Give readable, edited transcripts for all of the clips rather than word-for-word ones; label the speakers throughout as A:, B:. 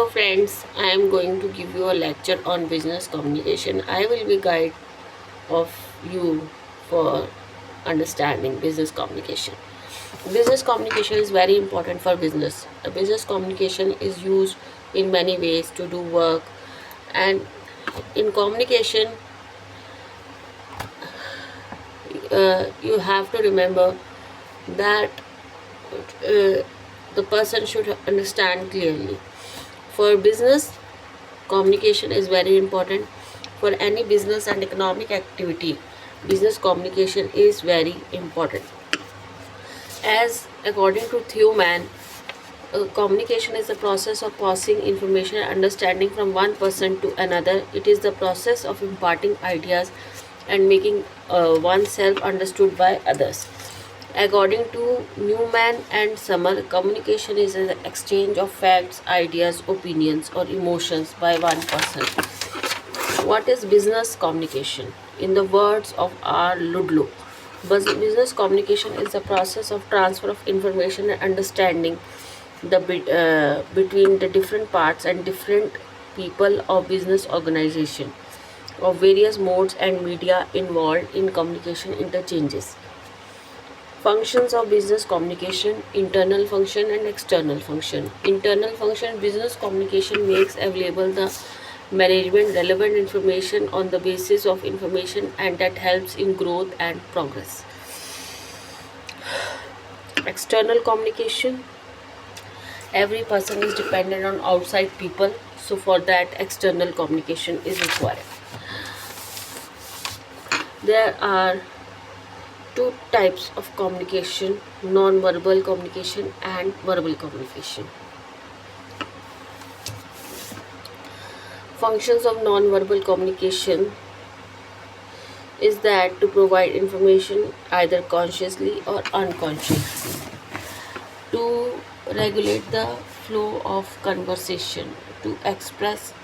A: Hello friends, I am going to give you a lecture on business communication. I will be guide of you for understanding business communication. Business communication is very important for business. A business communication is used in many ways to do work, and in communication you have to remember that the person should understand clearly. For business, communication is very important. For any business and economic activity, business communication is very important. As according to Thuman, communication is the process of passing information and understanding from one person to another. It is the process of imparting ideas and making oneself understood by others. According to Newman and Summer, communication is an exchange of facts, ideas, opinions, or emotions by one person. What is business communication? In the words of R. Ludlow, business communication is the process of transfer of information and understanding between the different parts and different people of business organization of various modes and media involved in communication interchanges. Functions of business communication: internal function and external function. Internal function: business communication makes available the management relevant information on the basis of information and that helps in growth and progress. External communication: every person is dependent on outside people, so for that external communication is required. There are two types of communication: non-verbal communication and verbal communication. Functions of non-verbal communication is that to provide information either consciously or unconsciously, to regulate the flow of conversation, to express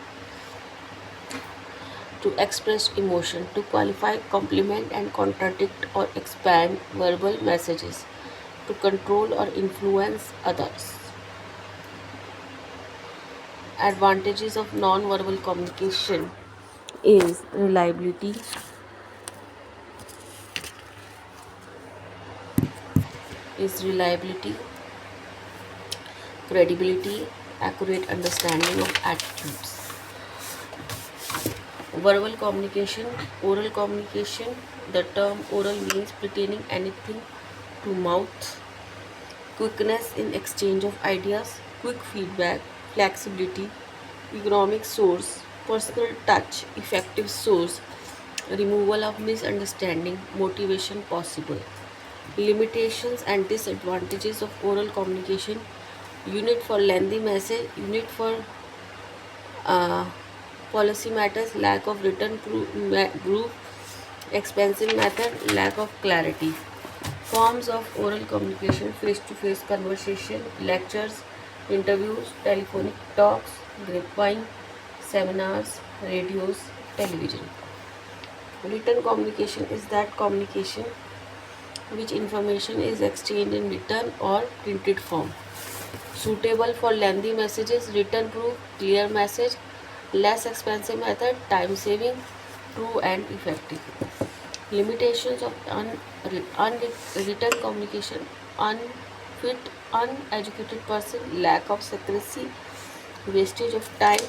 A: emotion, to qualify, compliment and contradict or expand verbal messages, to control or influence others. Advantages of non-verbal communication is reliability, credibility, accurate understanding of attitudes. Verbal communication, oral communication. The term oral means pertaining anything to mouth. Quickness in exchange of ideas, quick feedback, flexibility, economic source, personal touch, effective source, removal of misunderstanding, motivation possible. Limitations and disadvantages of oral communication: unit for lengthy message, unit for uh, policy matters, lack of written proof, expensive method, lack of clarity. Forms of oral communication: face-to-face conversation, lectures, interviews, telephonic talks, grapevine, seminars, radios, television. Written communication is that communication which information is exchanged in written or printed form. Suitable for lengthy messages, written proof, clear message, less expensive method, time saving, true and effective. Limitations of unwritten communication: unfit, uneducated person, lack of secrecy, wastage of time.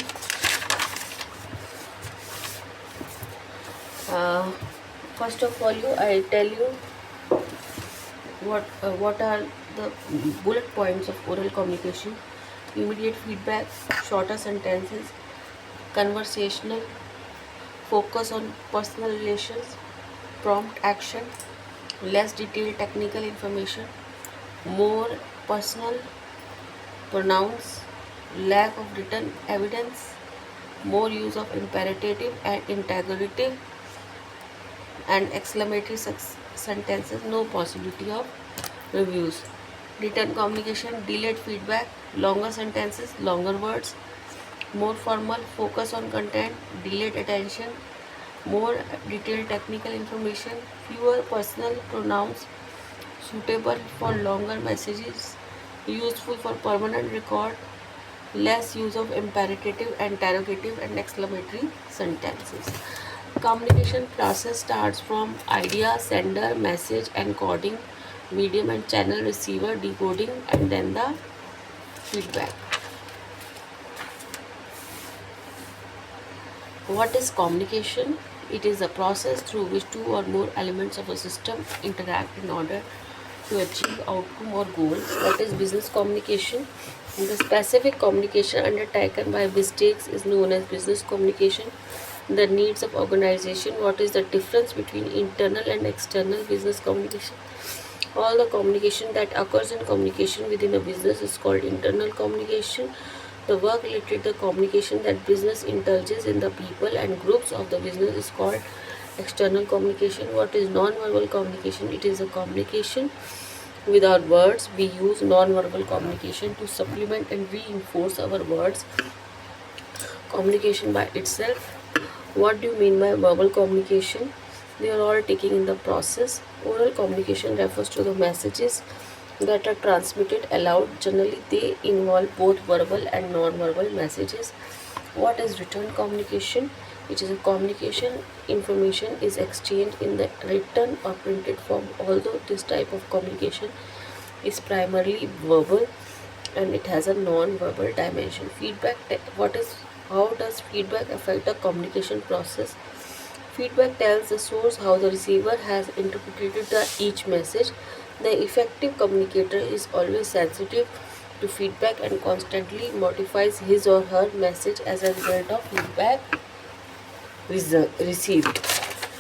A: Uh, First of all, I tell you what are the bullet points of oral communication. Immediate feedback, shorter sentences, conversational, focus on personal relations, prompt action, less detailed technical information, more personal pronouns, lack of written evidence, more use of imperative and interrogative and exclamatory sentences, no possibility of reviews. Written communication: delayed feedback, longer sentences, longer words, more formal, focus on content, delayed attention, more detailed technical information, fewer personal pronouns, suitable for longer messages, useful for permanent record, less use of imperative, interrogative, and exclamatory sentences. Communication process starts from idea, sender, message, encoding, medium and channel, receiver, decoding, and then the feedback. What is communication? It is a process through which two or more elements of a system interact in order to achieve outcome or goal. What is business communication? The specific communication undertaken by mistakes is known as business communication. The needs of organization. What is the difference between internal and external business communication? All the communication that occurs in communication within a business is called internal communication. The work related to the communication that business indulges in the people and groups of the business is called external communication. What is non-verbal communication? It is a communication without words. We use non-verbal communication to supplement and reinforce our words. Communication by itself. What do you mean by verbal communication? They are all taking in the process. Oral communication refers to the messages that are transmitted aloud. Generally, they involve both verbal and non-verbal messages. What is written communication? It is a communication information is exchanged in the written or printed form. Although this type of communication is primarily verbal and it has a non-verbal dimension. Feedback. What is how does feedback affect the communication process? Feedback tells the source how the receiver has interpreted each message. The effective communicator is always sensitive to feedback and constantly modifies his or her message as a result of feedback received.